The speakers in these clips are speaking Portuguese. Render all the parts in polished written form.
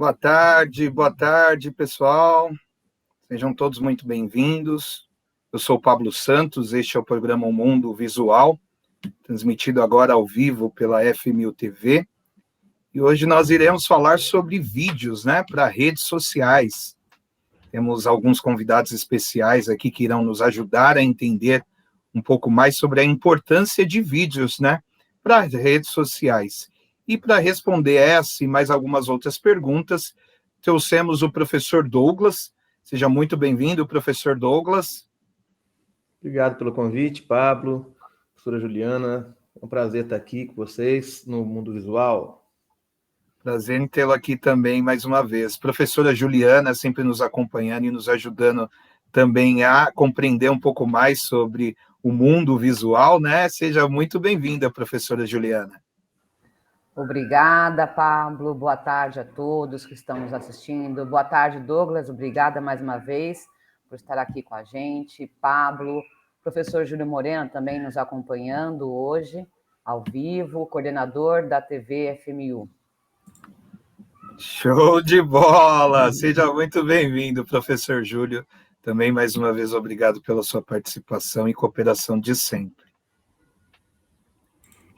Boa tarde, pessoal. Sejam todos muito bem-vindos. Eu sou o Pablo Santos, este é o programa O Mundo Visual, transmitido agora ao vivo pela FMU TV. E hoje nós iremos falar sobre vídeos, para redes sociais. Temos alguns convidados especiais aqui que irão nos ajudar a entender um pouco mais sobre a importância de vídeos, para as redes sociais. E para responder essa e mais algumas outras perguntas, trouxemos o professor Douglas. Seja muito bem-vindo, professor Douglas. Obrigado pelo convite, Pablo, professora Juliana. É um prazer estar aqui com vocês no Mundo Visual. Prazer em tê-lo aqui também mais uma vez. Professora Juliana, sempre nos acompanhando e nos ajudando também a compreender um pouco mais sobre o mundo visual, Seja muito bem-vinda, professora Juliana. Obrigada, Pablo. Boa tarde a todos que estão nos assistindo. Boa tarde, Douglas. Obrigada mais uma vez por estar aqui com a gente. Pablo, professor Júlio Moreno também nos acompanhando hoje, ao vivo, coordenador da TV FMU. Show de bola! Seja muito bem-vindo, professor Júlio. Também, mais uma vez, obrigado pela sua participação e cooperação de sempre.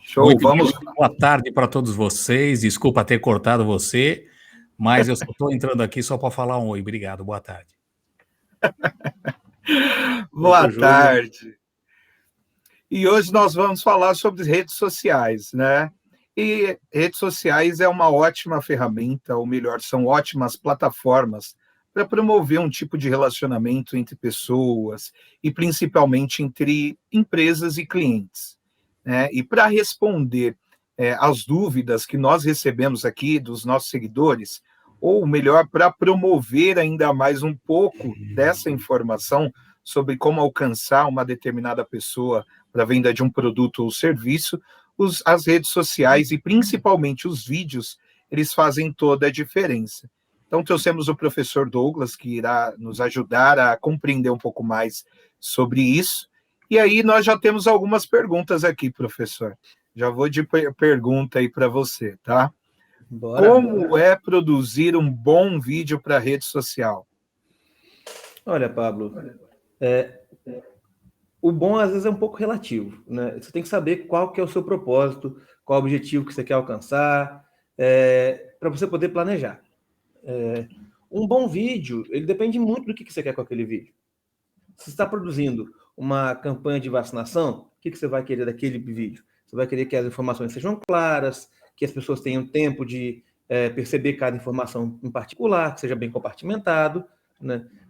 Show, muito vamos... Boa tarde para todos vocês. Desculpa ter cortado você, mas eu estou entrando aqui só para falar um oi. Obrigado, boa tarde. Boa tarde. E hoje nós vamos falar sobre redes sociais, E redes sociais é uma ótima ferramenta, ou melhor, são ótimas plataformas para promover um tipo de relacionamento entre pessoas e principalmente entre empresas e clientes. E para responder às dúvidas que nós recebemos aqui dos nossos seguidores, ou melhor, para promover ainda mais um pouco dessa informação sobre como alcançar uma determinada pessoa para a venda de um produto ou serviço, as redes sociais e principalmente os vídeos, eles fazem toda a diferença. Então, trouxemos o professor Douglas, que irá nos ajudar a compreender um pouco mais sobre isso. E aí nós já temos algumas perguntas aqui, professor. Já vou de pergunta aí para você, tá? Como é produzir um bom vídeo para rede social? Olha, Pablo, o bom às vezes é um pouco relativo, Você tem que saber qual que é o seu propósito, qual o objetivo que você quer alcançar, para você poder planejar. Um bom vídeo, ele depende muito do que você quer com aquele vídeo. Se você está produzindo uma campanha de vacinação, o que você vai querer daquele vídeo? Você vai querer que as informações sejam claras, que as pessoas tenham tempo de perceber cada informação em particular, que seja bem compartimentado,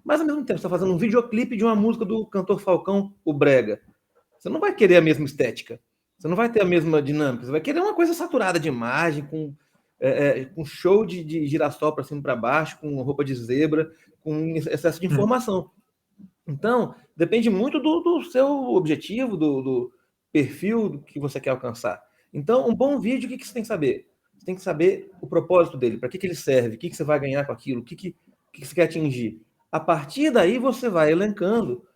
Mas, ao mesmo tempo, você está fazendo um videoclipe de uma música do cantor Falcão, o Brega. Você não vai querer a mesma estética, você não vai ter a mesma dinâmica, você vai querer uma coisa saturada de imagem, com show de girassol para cima e para baixo, com roupa de zebra, com excesso de informação. Então, depende muito do seu objetivo, do perfil que você quer alcançar. Então, um bom vídeo, o que você tem que saber? Você tem que saber o propósito dele, para que ele serve, o que você vai ganhar com aquilo, o que você quer atingir. A partir daí, você vai elencando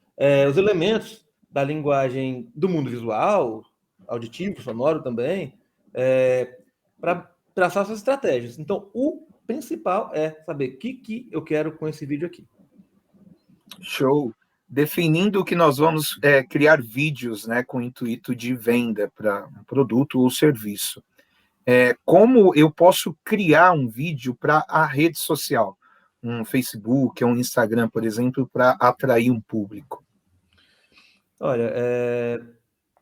os elementos da linguagem do mundo visual, auditivo, sonoro também, para traçar suas estratégias. Então, o principal é saber o que eu quero com esse vídeo aqui. Show. Definindo que nós vamos criar vídeos com o intuito de venda para um produto ou serviço. Como eu posso criar um vídeo para a rede social? Um Facebook, um Instagram, por exemplo, para atrair um público? Olha,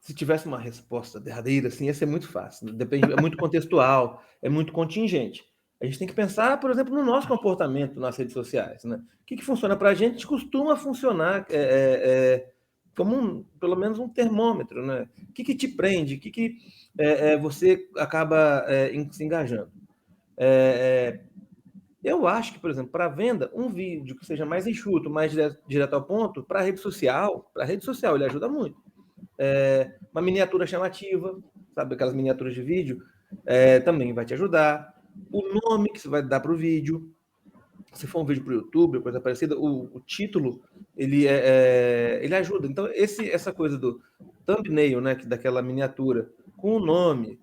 se tivesse uma resposta derradeira, assim, ia ser muito fácil. Depende, é muito contextual, é muito contingente. A gente tem que pensar, por exemplo, no nosso comportamento nas redes sociais. O que funciona para a gente costuma funcionar como pelo menos um termômetro. O que te prende? O que você acaba se engajando? Eu acho que, por exemplo, para venda, um vídeo que seja mais enxuto, mais direto ao ponto, para a rede social ele ajuda muito. Uma miniatura chamativa, sabe, aquelas miniaturas de vídeo, também vai te ajudar. O nome que você vai dar para o vídeo, se for um vídeo para o YouTube, coisa parecida, o título, ele ajuda. Então, essa coisa do thumbnail, daquela miniatura, com o nome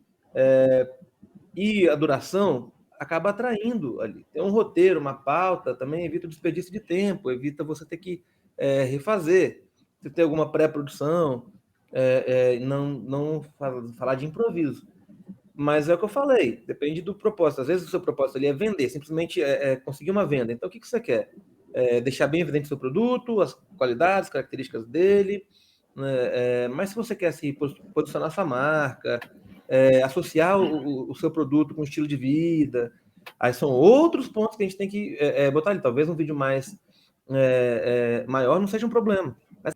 e a duração, acaba atraindo ali. Tem um roteiro, uma pauta, também evita o desperdício de tempo, evita você ter que refazer. Se tem alguma pré-produção, não falar de improviso. Mas é o que eu falei, depende do propósito. Às vezes o seu propósito ali é vender, simplesmente conseguir uma venda. Então, o que você quer? Deixar bem evidente o seu produto, as qualidades, as características dele, né? Mas se você quer se posicionar sua marca, associar o seu produto com o estilo de vida, aí são outros pontos que a gente tem que botar ali. Talvez um vídeo mais maior não seja um problema. Mas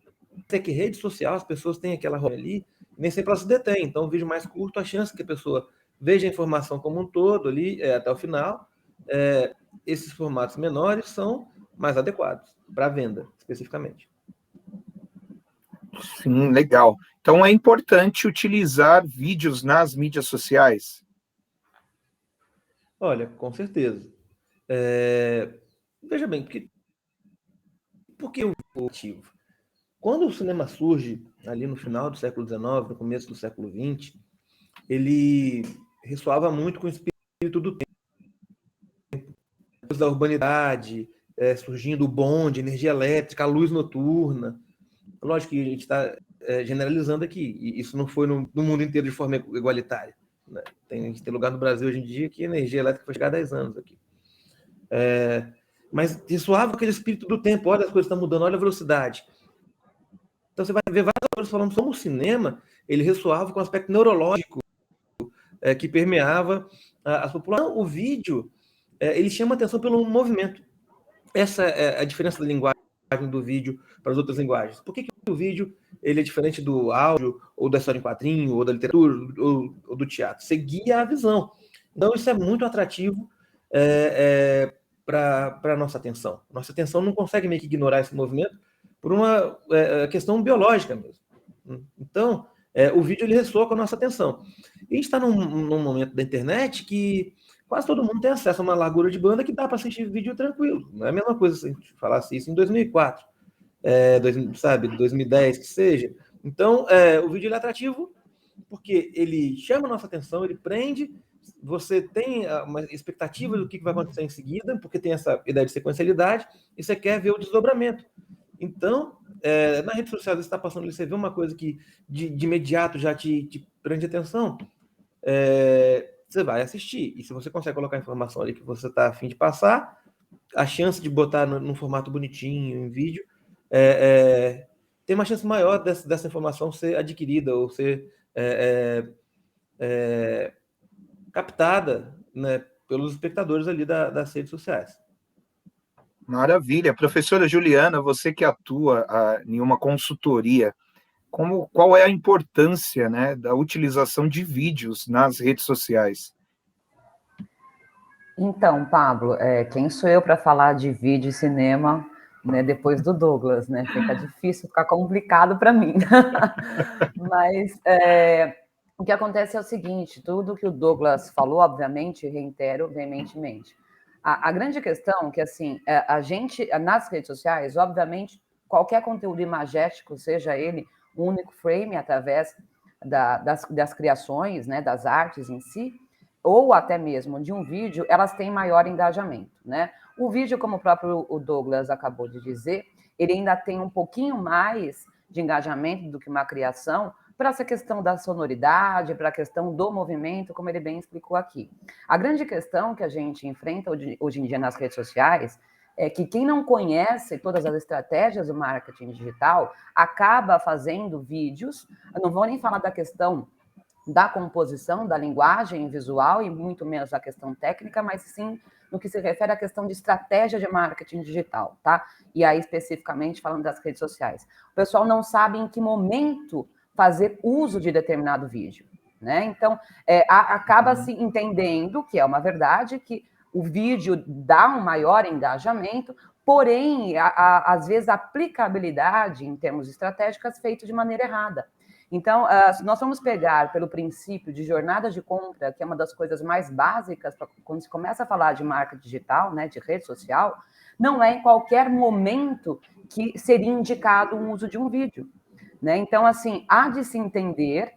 é que rede social, as pessoas têm aquela roda ali, nem sempre elas se detêm. Então, um vídeo mais curto, a chance que a pessoa veja a informação como um todo ali, até o final, esses formatos menores são mais adequados para venda, especificamente. Sim, legal. Então, é importante utilizar vídeos nas mídias sociais? Olha, com certeza. Veja bem, por que o motivo? Quando o cinema surge ali no final do século XIX, no começo do século XX, ele ressoava muito com o espírito do tempo, da urbanidade, surgindo o bonde, energia elétrica, a luz noturna. Lógico que a gente está generalizando aqui, e isso não foi no mundo inteiro de forma igualitária. Né? A gente tem lugar no Brasil hoje em dia que a energia elétrica foi chegar a 10 anos aqui. Mas ressoava aquele espírito do tempo, olha, as coisas estão mudando, olha a velocidade. Então você vai ver vários autores falando sobre o cinema, ele ressoava com o aspecto neurológico que permeava a população. O vídeo, ele chama atenção pelo movimento. Essa é a diferença da linguagem do vídeo para as outras linguagens. Por que o vídeo ele é diferente do áudio, ou da história em quadrinho, ou da literatura, ou do teatro? Você guia a visão. Então isso é muito atrativo para a nossa atenção. Nossa atenção não consegue meio que ignorar esse movimento por uma questão biológica mesmo. Então, o vídeo ele ressoa com a nossa atenção. E a gente está num momento da internet que quase todo mundo tem acesso a uma largura de banda que dá para assistir vídeo tranquilo. Não é a mesma coisa se a gente falasse isso em 2004, 2010, que seja. Então, o vídeo ele é atrativo porque ele chama a nossa atenção, ele prende, você tem uma expectativa do que vai acontecer em seguida, porque tem essa ideia de sequencialidade, e você quer ver o desdobramento. Então, na rede social, você está passando ali, você vê uma coisa que de imediato já te prende atenção, você vai assistir. E se você consegue colocar a informação ali que você está a fim de passar, a chance de botar num formato bonitinho, em vídeo, tem uma chance maior dessa informação ser adquirida ou ser captada, né, pelos espectadores ali das redes sociais. Maravilha. Professora Juliana, você que atua em uma consultoria, qual é a importância, né, da utilização de vídeos nas redes sociais? Então, Pablo, quem sou eu para falar de vídeo e cinema, né, depois do Douglas, né? Fica difícil, fica complicado para mim. Mas o que acontece é o seguinte, tudo que o Douglas falou, obviamente, reitero veementemente. A grande questão é que, assim, a gente, nas redes sociais, obviamente, qualquer conteúdo imagético, seja ele um único frame através das criações, né, das artes em si, ou até mesmo de um vídeo, elas têm maior engajamento, né? O vídeo, como o próprio Douglas acabou de dizer, ele ainda tem um pouquinho mais de engajamento do que uma criação, para essa questão da sonoridade, para a questão do movimento, como ele bem explicou aqui. A grande questão que a gente enfrenta hoje em dia nas redes sociais é que quem não conhece todas as estratégias do marketing digital acaba fazendo vídeos, eu não vou nem falar da questão da composição, da linguagem visual e muito menos da questão técnica, mas sim no que se refere à questão de estratégia de marketing digital, tá? E aí, especificamente, falando das redes sociais. O pessoal não sabe em que momento fazer uso de determinado vídeo, né? Então, acaba se entendendo que é uma verdade, que o vídeo dá um maior engajamento, porém, às vezes, a aplicabilidade em termos estratégicos é feita de maneira errada. Então, se nós vamos pegar pelo princípio de jornada de compra, que é uma das coisas mais básicas quando se começa a falar de marketing digital, né, de rede social, não é em qualquer momento que seria indicado o uso de um vídeo. Né? Então, assim, há de se entender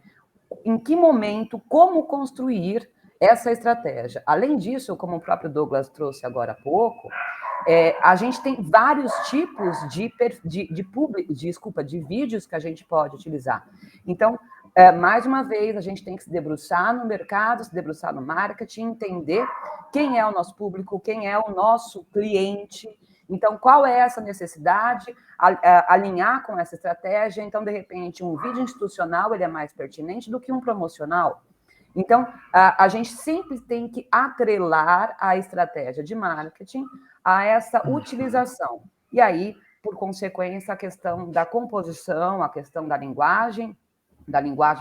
em que momento, como construir essa estratégia. Além disso, como o próprio Douglas trouxe agora há pouco, a gente tem vários tipos de vídeos que a gente pode utilizar. Então, mais uma vez, a gente tem que se debruçar no mercado, se debruçar no marketing, entender quem é o nosso público, quem é o nosso cliente. Então, qual é essa necessidade, alinhar com essa estratégia. Então, de repente, um vídeo institucional ele é mais pertinente do que um promocional. Então, a gente sempre tem que atrelar a estratégia de marketing a essa utilização. E aí, por consequência, a questão da composição, a questão da linguagem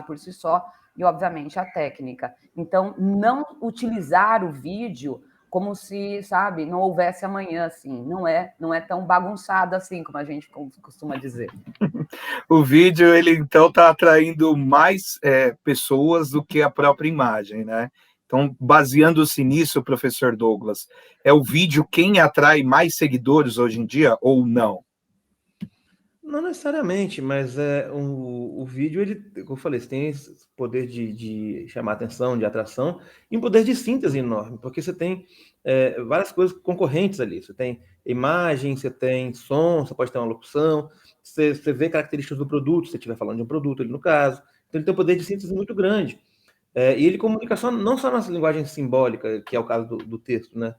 por si só, e, obviamente, a técnica. Então, não utilizar o vídeo como se, sabe, não houvesse amanhã, assim. Não é tão bagunçado assim, como a gente costuma dizer. O vídeo, ele, então, está atraindo mais pessoas do que a própria imagem, né? Então, baseando-se nisso, professor Douglas, é o vídeo quem atrai mais seguidores hoje em dia ou não? Não necessariamente, mas o vídeo, ele, como eu falei, você tem esse poder de chamar atenção, de atração, e um poder de síntese enorme, porque você tem várias coisas concorrentes ali. Você tem imagem, você tem som, você pode ter uma locução, você vê características do produto, se você estiver falando de um produto, ali no caso. Então, ele tem um poder de síntese muito grande. E ele comunica não só na linguagem simbólica, que é o caso do texto, né?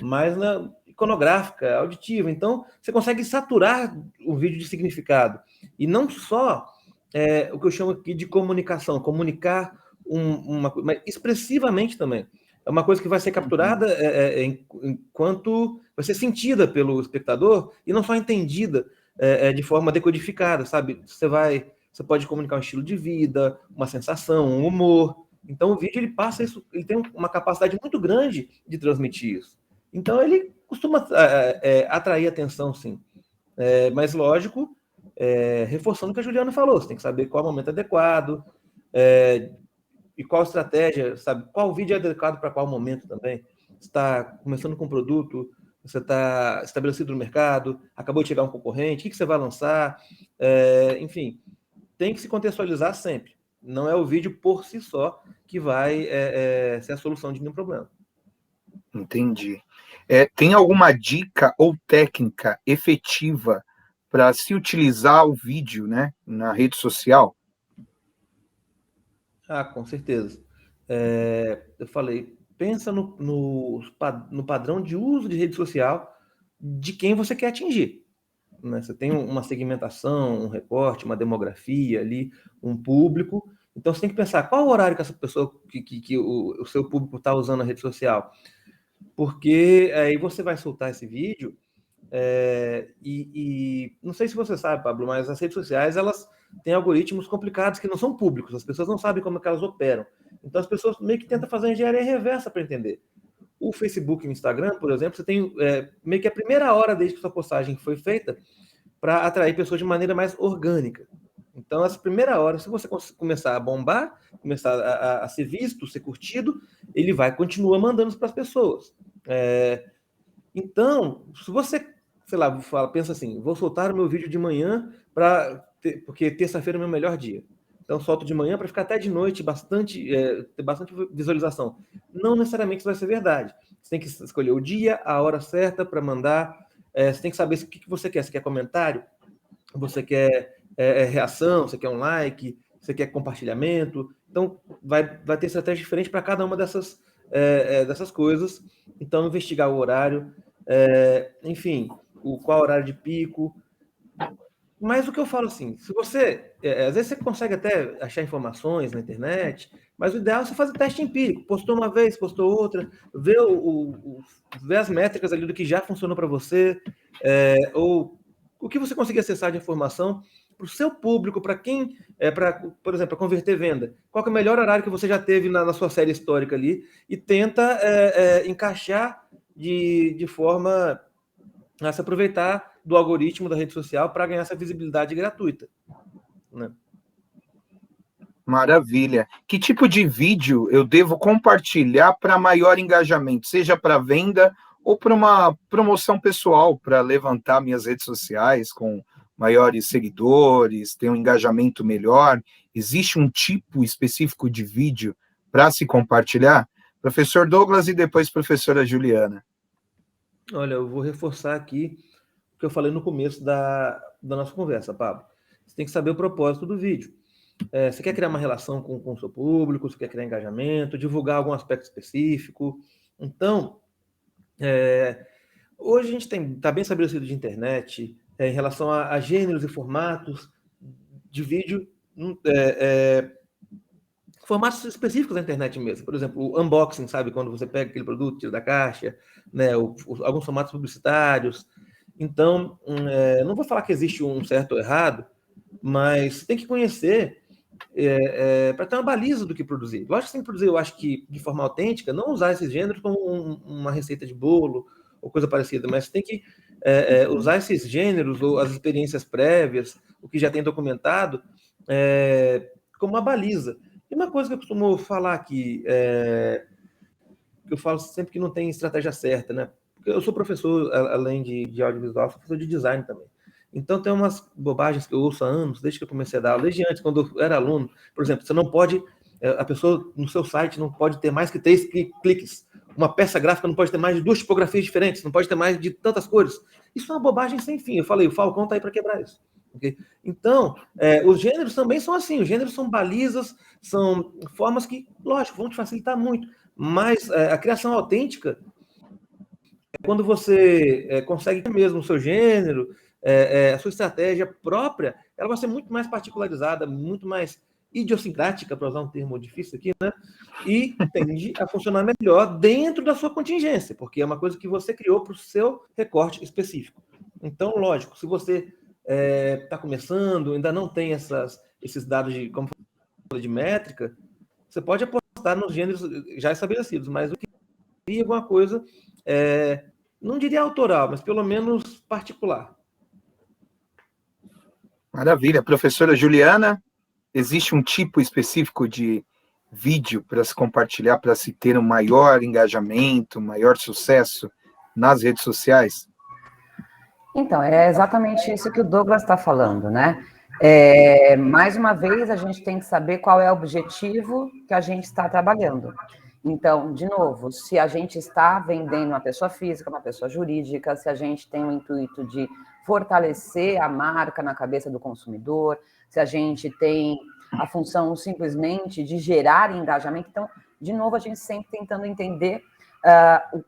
Mas na iconográfica, auditiva. Então, você consegue saturar o vídeo de significado. E não só o que eu chamo aqui de comunicação, comunicar mas expressivamente também. É uma coisa que vai ser capturada enquanto vai ser sentida pelo espectador e não só entendida de forma decodificada, sabe? Você pode comunicar um estilo de vida, uma sensação, um humor. Então, o vídeo, ele passa isso, ele tem uma capacidade muito grande de transmitir isso. Então, ele costuma atrair atenção, sim. Mas, lógico, reforçando o que a Juliana falou, você tem que saber qual é o momento adequado e qual estratégia, sabe? Qual vídeo é adequado para qual momento também. Você está começando com um produto, você está estabelecido no mercado, acabou de chegar um concorrente, o que você vai lançar? Enfim, tem que se contextualizar sempre. Não é o vídeo por si só que vai ser a solução de nenhum problema. Entendi. Tem alguma dica ou técnica efetiva para se utilizar o vídeo, né, na rede social? Com certeza. Eu falei, pensa no padrão de uso de rede social de quem você quer atingir. Né? Você tem uma segmentação, um recorte, uma demografia ali, um público. Então, você tem que pensar qual o horário que essa pessoa, que o seu público está usando a rede social. Porque aí você vai soltar esse vídeo e não sei se você sabe, Pablo, mas as redes sociais, elas têm algoritmos complicados que não são públicos, as pessoas não sabem como é que elas operam. Então, as pessoas meio que tentam fazer engenharia reversa para entender. O Facebook e o Instagram, por exemplo, você tem meio que a primeira hora desde que sua postagem foi feita para atrair pessoas de maneira mais orgânica. Então, essa primeira hora, se você começar a bombar, começar a ser visto, ser curtido, ele vai continuar mandando para as pessoas. Então, se você, sei lá, pensa assim, vou soltar o meu vídeo de manhã porque terça-feira é o meu melhor dia. Então, solto de manhã para ficar até de noite, ter bastante visualização. Não necessariamente isso vai ser verdade. Você tem que escolher o dia, a hora certa para mandar. Você tem que saber o que você quer. Você quer comentário? Você quer reação? Você quer um like? Você quer compartilhamento? Então, vai ter estratégia diferente para cada uma dessas coisas. Então, investigar o horário, enfim, qual horário de pico. Mas o que eu falo assim, se você, às vezes você consegue até achar informações na internet, mas o ideal é você fazer teste empírico. Postou uma vez, postou outra, ver as métricas ali do que já funcionou para você, ou o que você conseguir acessar de informação para o seu público, para quem, por exemplo, para converter venda. Qual que é o melhor horário que você já teve na sua série histórica ali e tenta encaixar de forma a se aproveitar do algoritmo da rede social para ganhar essa visibilidade gratuita. Né? Maravilha. Que tipo de vídeo eu devo compartilhar para maior engajamento, seja para venda ou para uma promoção pessoal, para levantar minhas redes sociais com maiores seguidores, ter um engajamento melhor? Existe um tipo específico de vídeo para se compartilhar? Professor Douglas e depois professora Juliana. Olha, eu vou reforçar aqui o que eu falei no começo da nossa conversa, Pablo. Você tem que saber o propósito do vídeo. Você quer criar uma relação com o seu público, você quer criar engajamento, divulgar algum aspecto específico. Então, hoje a gente está bem estabelecido de internet em relação a gêneros e formatos de vídeo, formatos específicos da internet mesmo. Por exemplo, o unboxing, sabe? Quando você pega aquele produto, tira da caixa, né? Alguns formatos publicitários. Então, não vou falar que existe um certo ou errado, mas tem que conhecer para ter uma baliza do que produzir. Lógico que tem que produzir, eu acho que de forma autêntica, não usar esses gêneros como uma receita de bolo ou coisa parecida, mas tem que usar esses gêneros ou as experiências prévias, o que já tem documentado, como uma baliza. E uma coisa que eu costumo falar aqui, que eu falo sempre que não tem estratégia certa, né? Porque eu sou professor, além de audiovisual, sou professor de design também. Então, tem umas bobagens que eu ouço há anos, desde que eu comecei a dar aula, desde antes, quando eu era aluno. Por exemplo, você não pode, a pessoa no seu site não pode ter mais que 3 cliques. Uma peça gráfica não pode ter mais de 2 tipografias diferentes, não pode ter mais de tantas cores. Isso é uma bobagem sem fim. Eu falei, o Falcão está aí para quebrar isso. Okay? Então, os gêneros também são assim. Os gêneros são balizas, são formas que, lógico, vão te facilitar muito. Mas a criação autêntica é quando você consegue mesmo o seu gênero, a sua estratégia própria, ela vai ser muito mais particularizada, muito mais idiosincrática, para usar um termo difícil aqui, né? E tende a funcionar melhor dentro da sua contingência, porque é uma coisa que você criou para o seu recorte específico. Então, lógico, se você está começando, ainda não tem esses dados de métrica, você pode apostar nos gêneros já estabelecidos, mas o que seria alguma coisa, não diria autoral, mas pelo menos particular. Maravilha. Professora Juliana, existe um tipo específico de vídeo para se compartilhar, para se ter um maior engajamento, maior sucesso nas redes sociais? Então, é exatamente isso que o Douglas está falando, né? Mais uma vez, a gente tem que saber qual é o objetivo que a gente está trabalhando. Então, de novo, se a gente está vendendo uma pessoa física, uma pessoa jurídica, se a gente tem o intuito de fortalecer a marca na cabeça do consumidor, se a gente tem a função simplesmente de gerar engajamento. Então, de novo, a gente sempre tentando entender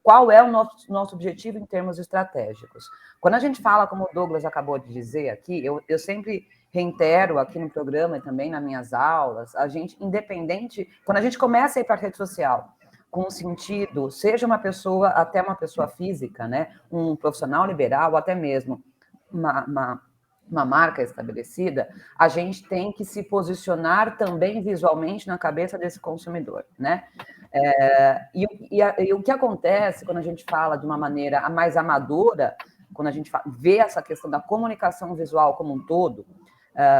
qual é o nosso objetivo em termos estratégicos. Quando a gente fala, como o Douglas acabou de dizer aqui, eu sempre reitero aqui no programa e também nas minhas aulas, a gente, independente, quando a gente começa a ir para a rede social, com sentido, seja uma pessoa, até uma pessoa física, né, um profissional liberal, ou até mesmo uma marca estabelecida, a gente tem que se posicionar também visualmente na cabeça desse consumidor, né? E o que acontece quando a gente fala de uma maneira mais amadora, quando a gente vê essa questão da comunicação visual como um todo,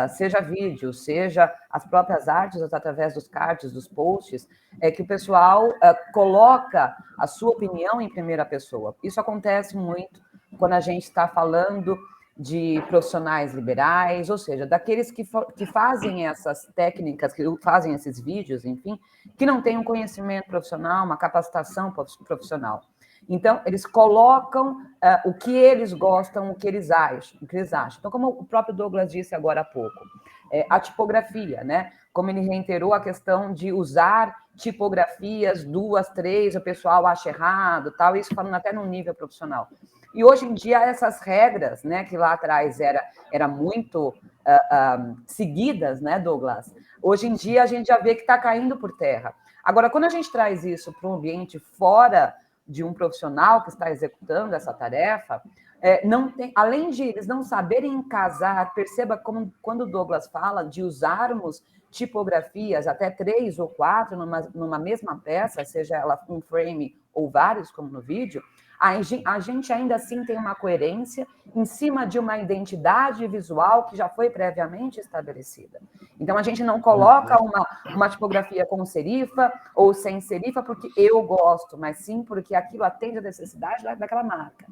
seja vídeo, seja as próprias artes através dos cards, dos posts, é que o pessoal coloca a sua opinião em primeira pessoa. Isso acontece muito quando a gente está falando de profissionais liberais, ou seja, daqueles que fazem essas técnicas, que fazem esses vídeos, enfim, que não têm um conhecimento profissional, uma capacitação profissional. Então, eles colocam o que eles gostam, o que eles acham. Então, como o próprio Douglas disse agora há pouco, a tipografia, né? Como ele reiterou a questão de usar tipografias 2, 3, o pessoal acha errado, tal, isso falando até no nível profissional. E hoje em dia, essas regras, né, que lá atrás era muito seguidas, né, Douglas? Hoje em dia, a gente já vê que está caindo por terra. Agora, quando a gente traz isso para um ambiente fora de um profissional que está executando essa tarefa, não tem, além de eles não saberem casar, perceba como quando o Douglas fala de usarmos tipografias até 3 ou 4 numa mesma peça, seja ela um frame ou vários, como no vídeo, a gente ainda assim tem uma coerência em cima de uma identidade visual que já foi previamente estabelecida. Então, a gente não coloca uma tipografia com serifa ou sem serifa porque eu gosto, mas sim porque aquilo atende a necessidade daquela marca.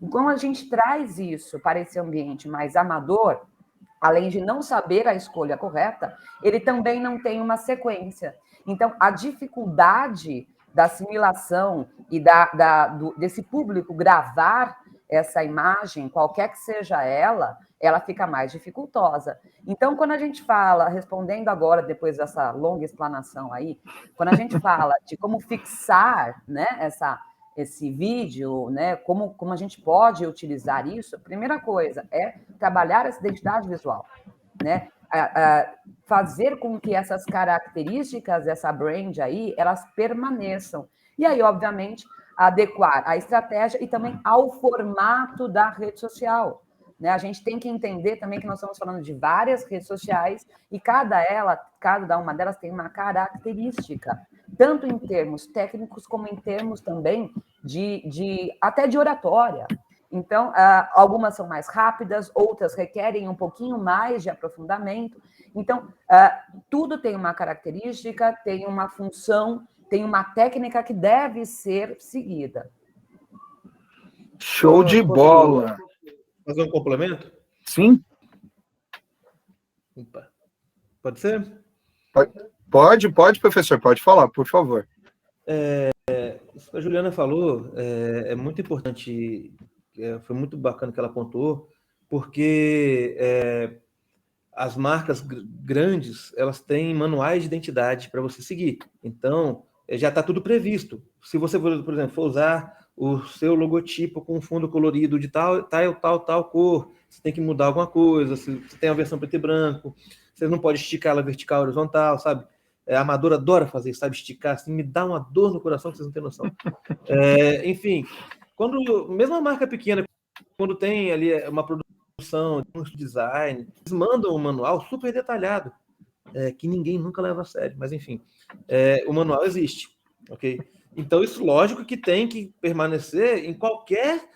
Então, a gente traz isso para esse ambiente mais amador, além de não saber a escolha correta, ele também não tem uma sequência. Então, a dificuldade da assimilação e desse público gravar essa imagem, qualquer que seja ela fica mais dificultosa. Então, quando a gente fala, respondendo agora, depois dessa longa explanação aí, quando a gente fala de como fixar, né, esse vídeo, né, como a gente pode utilizar isso, a primeira coisa é trabalhar essa identidade visual, né? Fazer com que essas características dessa brand aí, elas permaneçam. E aí, obviamente, adequar a estratégia e também ao formato da rede social, né? A gente tem que entender também que nós estamos falando de várias redes sociais e cada uma delas tem uma característica, tanto em termos técnicos como em termos também até de oratória. Então, algumas são mais rápidas, outras requerem um pouquinho mais de aprofundamento. Então, tudo tem uma característica, tem uma função, tem uma técnica que deve ser seguida. Show de bola! Fazer um complemento? Sim. Opa. Pode ser? Pode, professor, pode falar, por favor. Isso que a Juliana falou é muito importante, foi muito bacana que ela apontou, porque as marcas grandes, elas têm manuais de identidade para você seguir. Então, já está tudo previsto. Se você, por exemplo, for usar o seu logotipo com fundo colorido de tal cor, você tem que mudar alguma coisa, se você tem a versão preto e branco, você não pode esticar ela vertical, horizontal, sabe? A Amador adora fazer isso, sabe? Esticar, assim, me dá uma dor no coração que vocês não têm noção. Enfim, mesmo a marca pequena, quando tem ali uma produção, um design, eles mandam um manual super detalhado, que ninguém nunca leva a sério, mas enfim, o manual existe, ok? Então, isso, lógico, que tem que permanecer em qualquer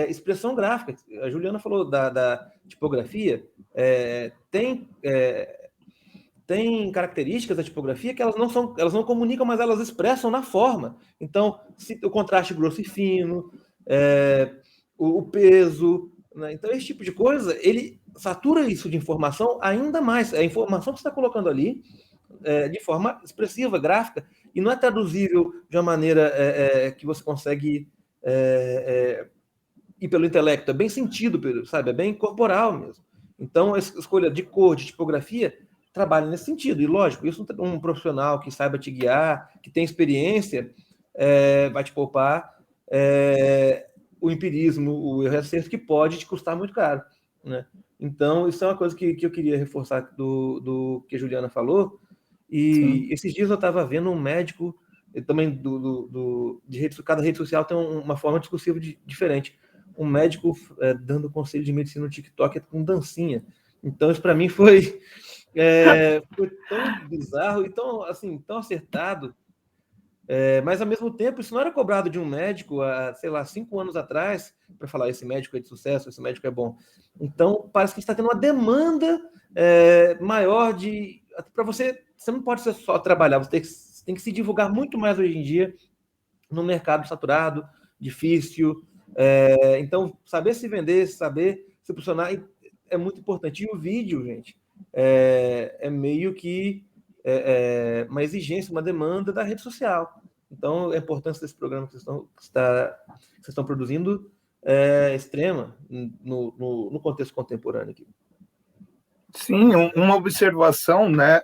expressão gráfica. A Juliana falou da tipografia, tem características da tipografia que elas não comunicam, mas elas expressam na forma. Então, o contraste grosso e fino, o peso, né? Então, esse tipo de coisa, ele satura isso de informação ainda mais. A informação que você está colocando ali, de forma expressiva, gráfica, e não é traduzível de uma maneira que você consegue ir pelo intelecto. É bem sentido, sabe? É bem corporal mesmo. Então, a escolha de cor, de tipografia, trabalha nesse sentido. E, lógico, isso um profissional que saiba te guiar, que tem experiência, vai te poupar o empirismo, o erro e acerto, que pode te custar muito caro, né? Então, isso é uma coisa que eu queria reforçar do que a Juliana falou. E sim, esses dias eu estava vendo um médico, também cada rede social tem uma forma discursiva diferente. Um médico dando conselho de medicina no TikTok com dancinha. Então, isso para mim foi tão bizarro e tão acertado. Mas, ao mesmo tempo, isso não era cobrado de um médico há, sei lá, 5 anos atrás, para falar, esse médico é de sucesso, esse médico é bom. Então, parece que está tendo uma demanda maior para você não pode só trabalhar, você tem que se divulgar muito mais hoje em dia no mercado saturado, difícil. Então, saber se vender, saber se posicionar é muito importante. E o vídeo, gente, é meio que uma exigência, uma demanda da rede social. Então, a importância desse programa que vocês estão produzindo é extrema no contexto contemporâneo aqui. Sim, uma observação, né,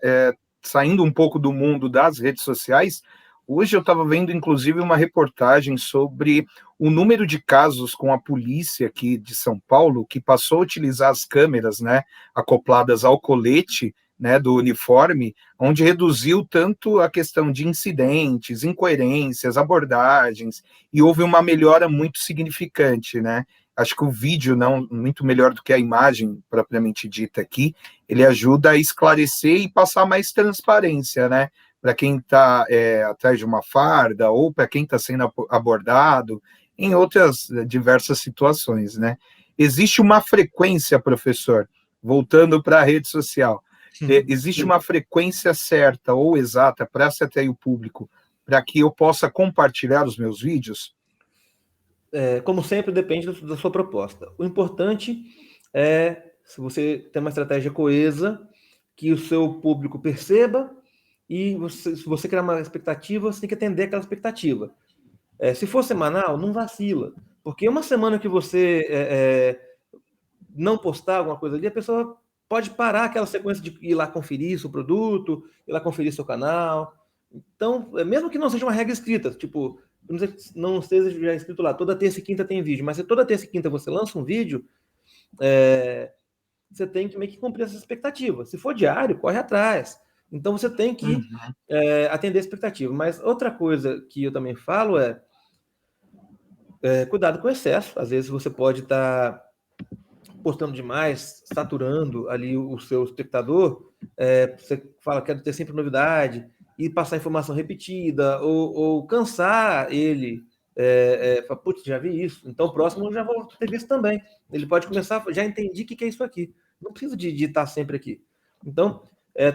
saindo um pouco do mundo das redes sociais, hoje eu estava vendo, inclusive, uma reportagem sobre o número de casos com a polícia aqui de São Paulo, que passou a utilizar as câmeras, né, acopladas ao colete, né, do uniforme, onde reduziu tanto a questão de incidentes, incoerências, abordagens, e houve uma melhora muito significante, né? Acho que o vídeo, não muito melhor do que a imagem propriamente dita aqui, ele ajuda a esclarecer e passar mais transparência, né? Para quem está atrás de uma farda ou para quem está sendo abordado, em outras diversas situações, né? Existe uma frequência, professor, voltando para a rede social, existe uma frequência certa ou exata para se atrair o público para que eu possa compartilhar os meus vídeos? Como sempre, depende da sua proposta. O importante é, se você tem uma estratégia coesa, que o seu público perceba e se você criar uma expectativa, você tem que atender aquela expectativa. Se for semanal, não vacila, porque uma semana que você não postar alguma coisa ali, a pessoa pode parar aquela sequência de ir lá conferir seu produto, ir lá conferir seu canal. Então, mesmo que não seja uma regra escrita, tipo, não esteja já escrito lá, toda terça e quinta tem vídeo, mas se toda terça e quinta você lança um vídeo, você tem que meio que cumprir essa expectativa. Se for diário, corre atrás. Então, você tem que atender a expectativa. Mas outra coisa que eu também falo cuidado com o excesso. Às vezes você pode estar postando demais, saturando ali o seu espectador. Você fala, quero ter sempre novidade, e passar informação repetida, ou cansar ele. Fala, putz, já vi isso, então o próximo eu já vou ter visto também. Ele pode começar, já entendi o que é isso aqui. Não precisa de estar sempre aqui. Então,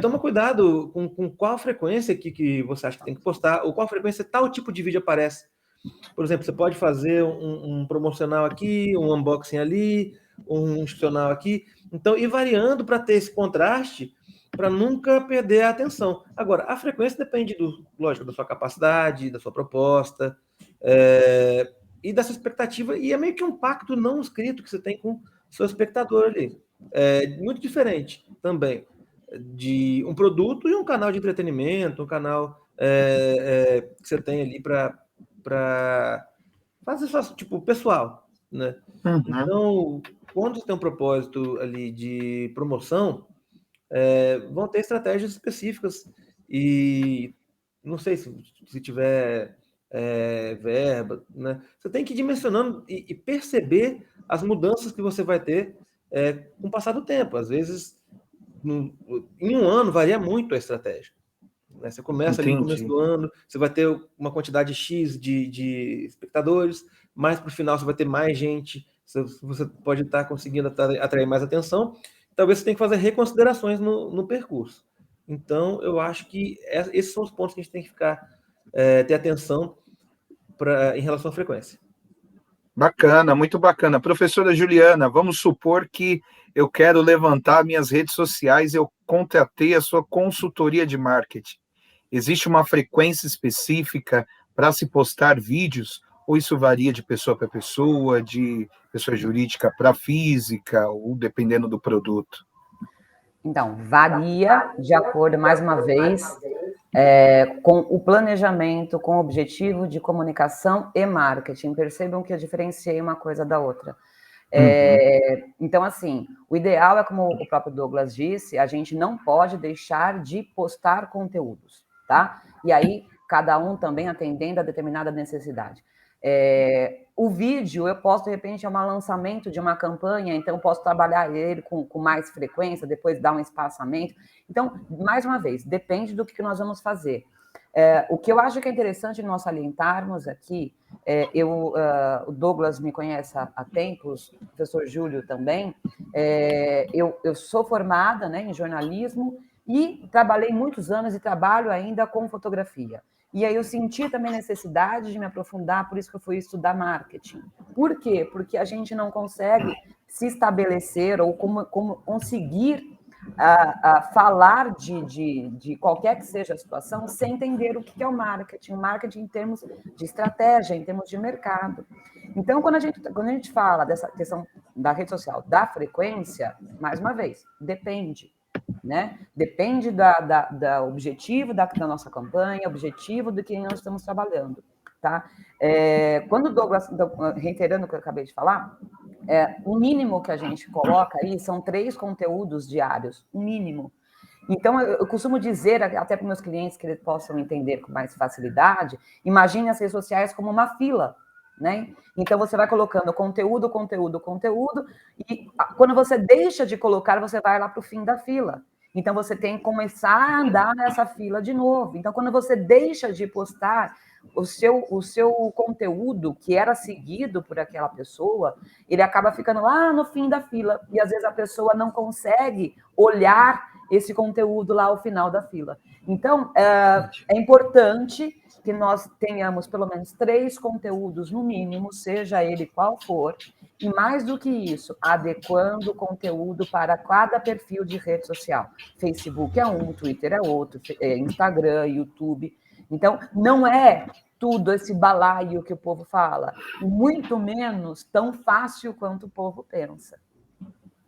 toma cuidado com qual frequência que você acha que tem que postar, ou qual frequência tal tipo de vídeo aparece. Por exemplo, você pode fazer um promocional aqui, um unboxing ali, um institucional aqui. Então, ir variando para ter esse contraste, para nunca perder a atenção. Agora, a frequência depende, lógico, da sua capacidade, da sua proposta, e dessa expectativa, e é meio que um pacto não escrito que você tem com o seu espectador ali. Muito diferente também de um produto e um canal de entretenimento, um canal que você tem ali para fazer só, tipo, pessoal, né? Então, quando você tem um propósito ali de promoção, vão ter estratégias específicas, e não sei se tiver verba, né? Você tem que ir dimensionando e perceber as mudanças que você vai ter com o passar do tempo. Às vezes, em um ano, varia muito a estratégia. Você começa ali no começo do ano, você vai ter uma quantidade X de espectadores, mas para o final você vai ter mais gente, você pode estar conseguindo atrair mais atenção. Talvez você tenha que fazer reconsiderações no percurso. Então, eu acho que esses são os pontos que a gente tem que ter atenção em relação à frequência. Bacana, muito bacana. Professora Juliana, vamos supor que eu quero levantar minhas redes sociais, eu contratei a sua consultoria de marketing. Existe uma frequência específica para se postar vídeos, ou isso varia de pessoa para pessoa, de pessoa jurídica para física, ou dependendo do produto? Então, varia de acordo, mais uma vez, com o planejamento, com o objetivo de comunicação e marketing. Percebam que eu diferenciei uma coisa da outra. Então, assim, o ideal é, como o próprio Douglas disse, a gente não pode deixar de postar conteúdos, tá? E aí, cada um também atendendo a determinada necessidade. O vídeo, eu posso, de repente, é um lançamento de uma campanha, então eu posso trabalhar ele com mais frequência, depois dar um espaçamento. Então, mais uma vez, depende do que nós vamos fazer. O que eu acho que é interessante nós salientarmos aqui, o Douglas me conhece há tempos, o professor Júlio também, eu sou formada, né, em jornalismo e trabalhei muitos anos e trabalho ainda com fotografia. E aí eu senti também necessidade de me aprofundar, por isso que eu fui estudar marketing. Por quê? Porque a gente não consegue se estabelecer ou como conseguir falar de qualquer que seja a situação sem entender o que é o marketing em termos de estratégia, em termos de mercado. Então, quando a gente fala dessa questão da rede social, da frequência, mais uma vez, depende. Né? Depende do objetivo da nossa campanha, objetivo de quem nós estamos trabalhando. Tá? Quando o Douglas, reiterando o que eu acabei de falar, o mínimo que a gente coloca aí são 3 conteúdos diários, o mínimo. Então, eu costumo dizer, até para meus clientes que eles possam entender com mais facilidade, imagine as redes sociais como uma fila, né? Então, você vai colocando conteúdo, e quando você deixa de colocar, você vai lá para o fim da fila. Então, você tem que começar a andar nessa fila de novo. Então, quando você deixa de postar o seu conteúdo, que era seguido por aquela pessoa, ele acaba ficando lá no fim da fila. E, às vezes, a pessoa não consegue olhar esse conteúdo lá ao final da fila. Então, é importante que nós tenhamos pelo menos 3 conteúdos no mínimo, seja ele qual for, e mais do que isso, adequando o conteúdo para cada perfil de rede social. Facebook é um, Twitter é outro, Instagram, YouTube. Então, não é tudo esse balaio que o povo fala, muito menos tão fácil quanto o povo pensa.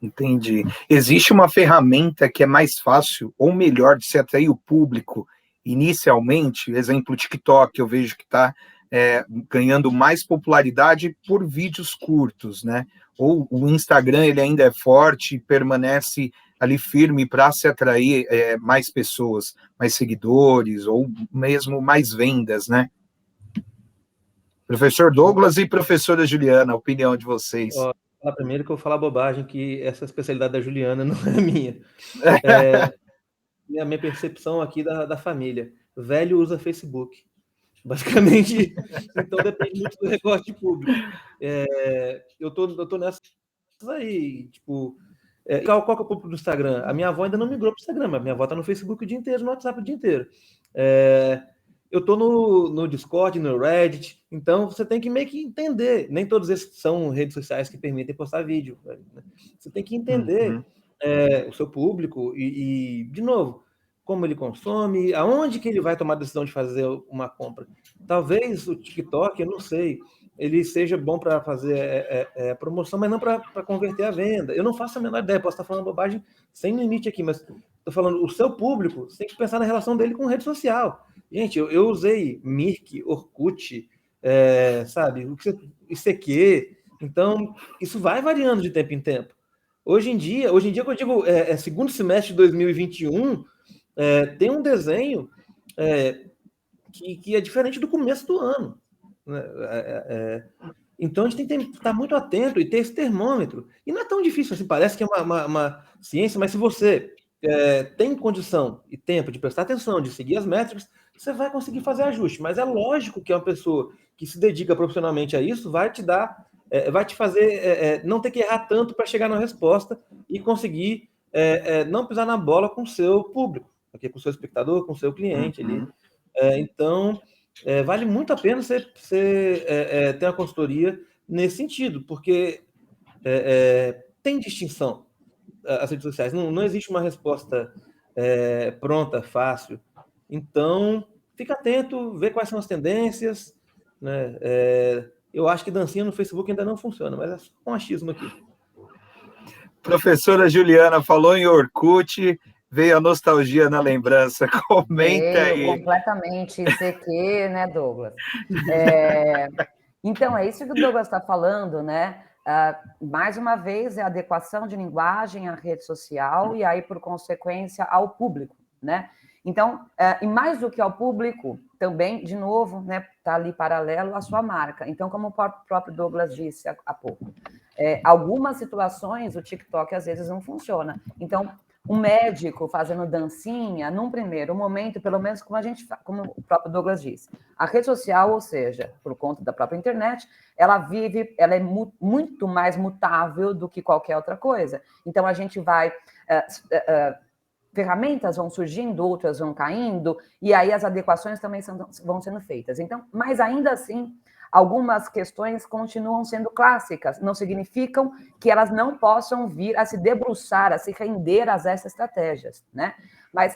Entendi. Existe uma ferramenta que é mais fácil ou melhor de se atrair o público inicialmente? Exemplo, o TikTok, eu vejo que está ganhando mais popularidade por vídeos curtos, né? Ou o Instagram, ele ainda é forte e permanece ali firme para se atrair mais pessoas, mais seguidores, ou mesmo mais vendas, né? Professor Douglas e professora Juliana, a opinião de vocês. Ó, falar primeiro que eu vou falar bobagem, que essa especialidade da Juliana não é minha. Minha percepção aqui da família. Velho usa Facebook. Basicamente, então depende muito do recorte público. Eu tô nessa aí, tipo, qual que é o público do Instagram? A minha avó ainda não migrou para o Instagram, mas minha avó tá no Facebook o dia inteiro, no WhatsApp o dia inteiro. Eu tô no Discord, no Reddit, então você tem que meio que entender. Nem todos esses são redes sociais que permitem postar vídeo. Né? Você tem que entender o seu público e, de novo, como ele consome, aonde que ele vai tomar a decisão de fazer uma compra. Talvez o TikTok, eu não sei, ele seja bom para fazer promoção, mas não para converter a venda. Eu não faço a menor ideia, posso estar falando bobagem sem limite aqui, mas estou falando, o seu público, você tem que pensar na relação dele com rede social. Gente, eu usei Mirk, Orkut, sabe, ICQ, então isso vai variando de tempo em tempo. Hoje em dia, que eu digo, segundo semestre de 2021, tem um desenho que é diferente do começo do ano. Né? Então a gente tem que estar muito atento e ter esse termômetro. E não é tão difícil assim, parece que é uma ciência, mas se você tem condição e tempo de prestar atenção, de seguir as métricas, você vai conseguir fazer ajuste. Mas é lógico que uma pessoa que se dedica profissionalmente a isso vai te dar, vai te fazer não ter que errar tanto para chegar na resposta e conseguir não pisar na bola com o seu público, aqui, com o seu espectador, com o seu cliente ali. Então, vale muito a pena você ter uma consultoria nesse sentido, porque tem distinção as redes sociais. Não existe uma resposta pronta, fácil. Então, fica atento, vê quais são as tendências. Né? Eu acho que dancinha no Facebook ainda não funciona, mas é só um achismo aqui. Professora Juliana falou em Orkut, veio a nostalgia na lembrança. Comenta aí. Completamente ICQ, né, Douglas? Então, é isso que o Douglas está falando, né? Mais uma vez, é a adequação de linguagem à rede social e aí, por consequência, ao público, né? Então, e mais do que ao público, também, de novo, né, está ali paralelo à sua marca. Então, como o próprio Douglas disse há pouco, algumas situações o TikTok às vezes não funciona. Então, um médico fazendo dancinha, num primeiro momento, pelo menos como o próprio Douglas disse, a rede social, ou seja, por conta da própria internet, ela é muito mais mutável do que qualquer outra coisa. Então, a gente vai... ferramentas vão surgindo, outras vão caindo, e aí as adequações também vão sendo feitas. Então, mas ainda assim, algumas questões continuam sendo clássicas, não significam que elas não possam vir a se debruçar, a se render a essas estratégias, né? Mas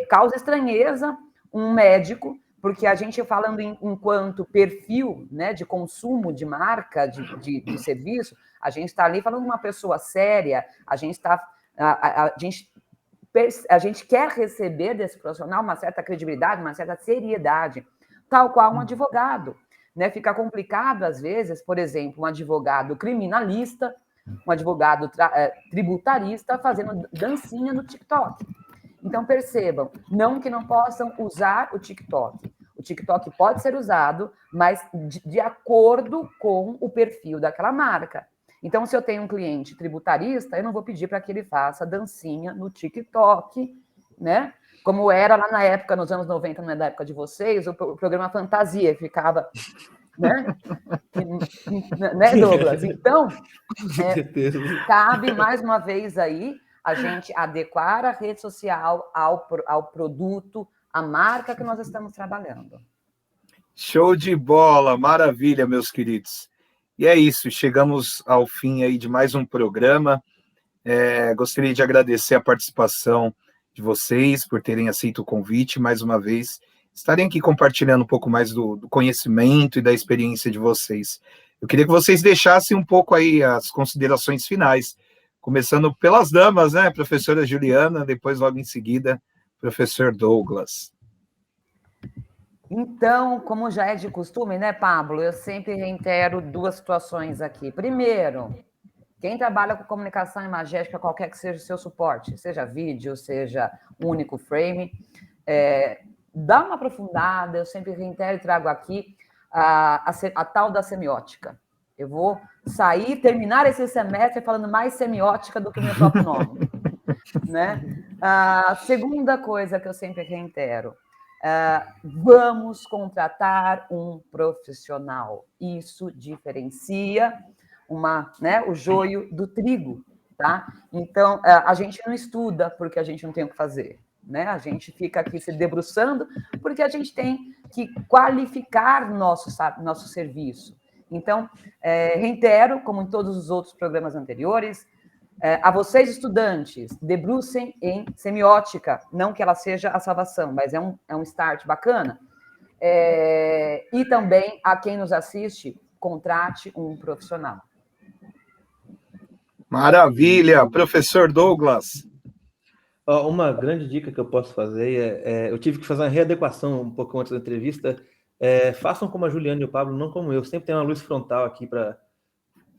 causa estranheza um médico, porque a gente falando enquanto perfil, né, de consumo de marca, de serviço, a gente está ali falando de uma pessoa séria, a gente quer receber desse profissional uma certa credibilidade, uma certa seriedade, tal qual um advogado. Né? Fica complicado, às vezes, por exemplo, um advogado criminalista, um advogado tributarista fazendo dancinha no TikTok. Então, percebam, não que não possam usar o TikTok. O TikTok pode ser usado, mas de acordo com o perfil daquela marca. Então, se eu tenho um cliente tributarista, eu não vou pedir para que ele faça dancinha no TikTok, né? Como era lá na época, nos anos 90, não é da época de vocês, o programa Fantasia, que ficava... Né, Douglas? Então, cabe, mais uma vez aí, a gente adequar a rede social ao produto, à marca que nós estamos trabalhando. Show de bola, maravilha, meus queridos. E é isso, chegamos ao fim aí de mais um programa. Gostaria de agradecer a participação de vocês por terem aceito o convite mais uma vez. Estarem aqui compartilhando um pouco mais do conhecimento e da experiência de vocês. Eu queria que vocês deixassem um pouco aí as considerações finais, começando pelas damas, né? Professora Juliana, depois logo em seguida, professor Douglas. Então, como já é de costume, né, Pablo? Eu sempre reitero duas situações aqui. Primeiro, quem trabalha com comunicação imagética, qualquer que seja o seu suporte, seja vídeo, seja único frame, dá uma aprofundada, eu sempre reitero e trago aqui a tal da semiótica. Eu vou terminar esse semestre falando mais semiótica do que o meu próprio nome. Né? A segunda coisa que eu sempre reitero, vamos contratar um profissional. Isso diferencia o joio do trigo. Tá? Então, a gente não estuda porque a gente não tem o que fazer. Né? A gente fica aqui se debruçando porque a gente tem que qualificar nosso serviço. Então, reitero, como em todos os outros programas anteriores, a vocês, estudantes, debrucem em semiótica, não que ela seja a salvação, mas é um start bacana. E também, a quem nos assiste, contrate um profissional. Maravilha! Professor Douglas. Uma grande dica que eu posso fazer eu tive que fazer uma readequação um pouco antes da entrevista. Façam como a Juliana e o Pablo, não como eu. Sempre tem uma luz frontal aqui para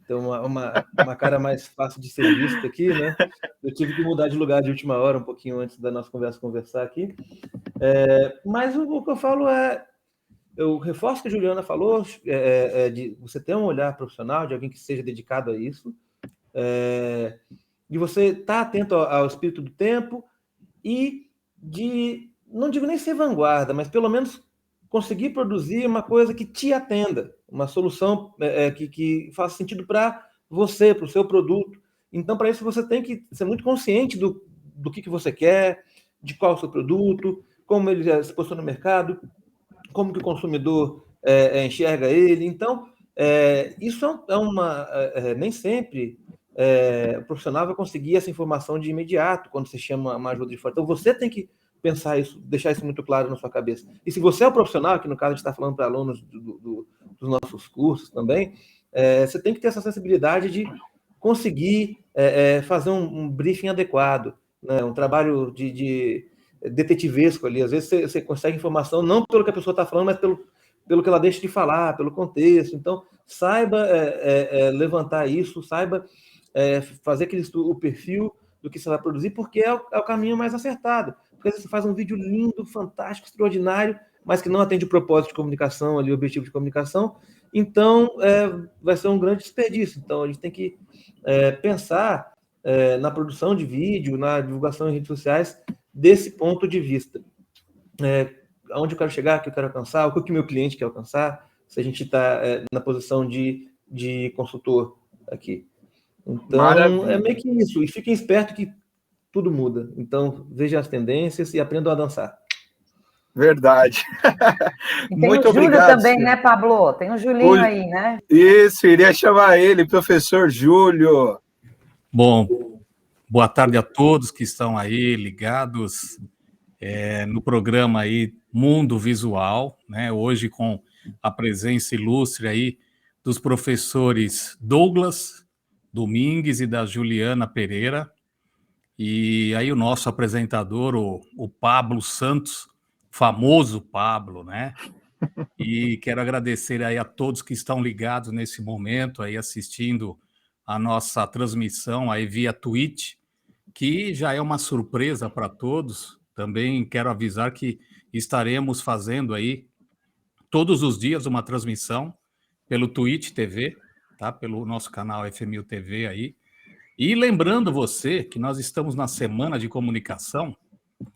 ter uma cara mais fácil de ser vista aqui, né? Eu tive que mudar de lugar de última hora, um pouquinho antes da nossa conversar aqui. Mas o que eu falo eu reforço o que a Juliana falou, de você ter um olhar profissional, de alguém que seja dedicado a isso, de você estar atento ao espírito do tempo e de, não digo nem ser vanguarda, mas pelo menos conseguir produzir uma coisa que te atenda, uma solução que faça sentido para você, para o seu produto. Então, para isso, você tem que ser muito consciente do que você quer, de qual é o seu produto, como ele se posiciona no mercado, como que o consumidor enxerga ele. Então, isso nem sempre o profissional vai conseguir essa informação de imediato quando você chama uma ajuda de fora. Então, você tem que pensar isso, deixar isso muito claro na sua cabeça. E se você é o profissional, que no caso a gente está falando para alunos dos nossos cursos também, você tem que ter essa sensibilidade de conseguir fazer um briefing adequado, né? Um trabalho de detetivesco ali. Às vezes você consegue informação não pelo que a pessoa está falando, mas pelo que ela deixa de falar, pelo contexto. Então, saiba levantar isso, saiba fazer o perfil do que você vai produzir, porque é o caminho mais acertado. Porque às vezes você faz um vídeo lindo, fantástico, extraordinário, mas que não atende o propósito de comunicação, ali, o objetivo de comunicação, então vai ser um grande desperdício. Então, a gente tem que pensar na produção de vídeo, na divulgação em redes sociais, desse ponto de vista. Aonde eu quero chegar, o que eu quero alcançar, o que o meu cliente quer alcançar, se a gente está na posição de consultor aqui. Então, Maravilha. é meio que isso. E fiquem espertos que tudo muda. Então, vejam as tendências e aprendam a dançar. Verdade. E tem Muito o Júlio obrigado, também, senhor. né, Pablo? Tem o Julinho aí, né? Isso, iria chamar ele, professor Júlio. Bom, boa tarde a todos que estão aí ligados no programa aí Mundo Visual, né? Hoje com a presença ilustre aí dos professores Douglas Domingues e da Juliana Pereira, e aí o nosso apresentador, o Pablo Santos, famoso Pablo, né? E quero agradecer aí a todos que estão ligados nesse momento aí assistindo a nossa transmissão aí via Twitch, que já é uma surpresa para todos. Também quero avisar que estaremos fazendo aí todos os dias uma transmissão pelo Twitch TV, tá? Pelo nosso canal FMU TV aí. E lembrando você que nós estamos na Semana de Comunicação,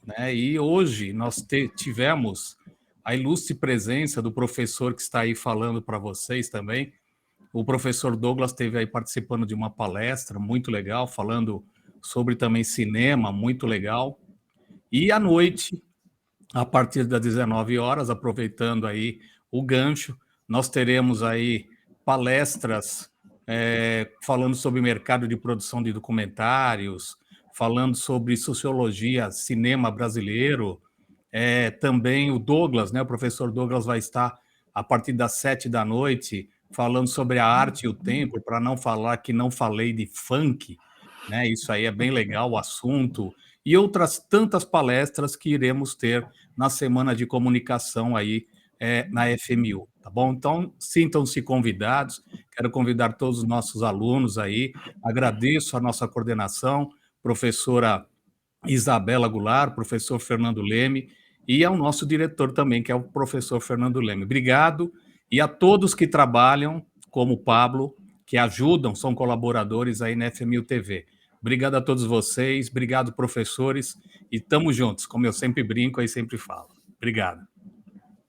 né? E hoje nós tivemos a ilustre presença do professor que está aí falando para vocês também. O professor Douglas esteve aí participando de uma palestra muito legal, falando sobre também cinema, muito legal. E à noite, a partir das 19 horas, aproveitando aí o gancho, nós teremos aí palestras falando sobre mercado de produção de documentários, falando sobre sociologia, cinema brasileiro. Também o Douglas, né, o professor Douglas vai estar a partir das 7 da noite falando sobre a arte e o tempo, para não falar que não falei de funk, né? Isso aí é bem legal, o assunto, e outras tantas palestras que iremos ter na Semana de Comunicação aí na FMU, tá bom? Então, sintam-se convidados, quero convidar todos os nossos alunos aí, agradeço a nossa coordenação, professora Isabela Goulart, professor Fernando Leme, e ao nosso diretor também, que é o professor Fernando Leme. Obrigado, e a todos que trabalham, como o Pablo, que ajudam, são colaboradores aí na FMU TV. Obrigado a todos vocês, obrigado, professores, e estamos juntos, como eu sempre brinco e sempre falo. Obrigado.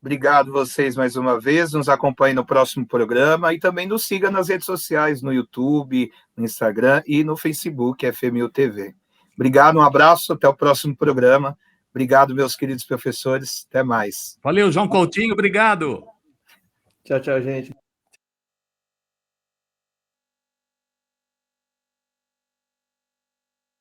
Obrigado vocês mais uma vez, nos acompanhem no próximo programa e também nos siga nas redes sociais, no YouTube, no Instagram e no Facebook, FMU TV. Obrigado, um abraço, até o próximo programa. Obrigado, meus queridos professores, até mais. Valeu, João Coutinho, obrigado. Tchau, tchau, gente.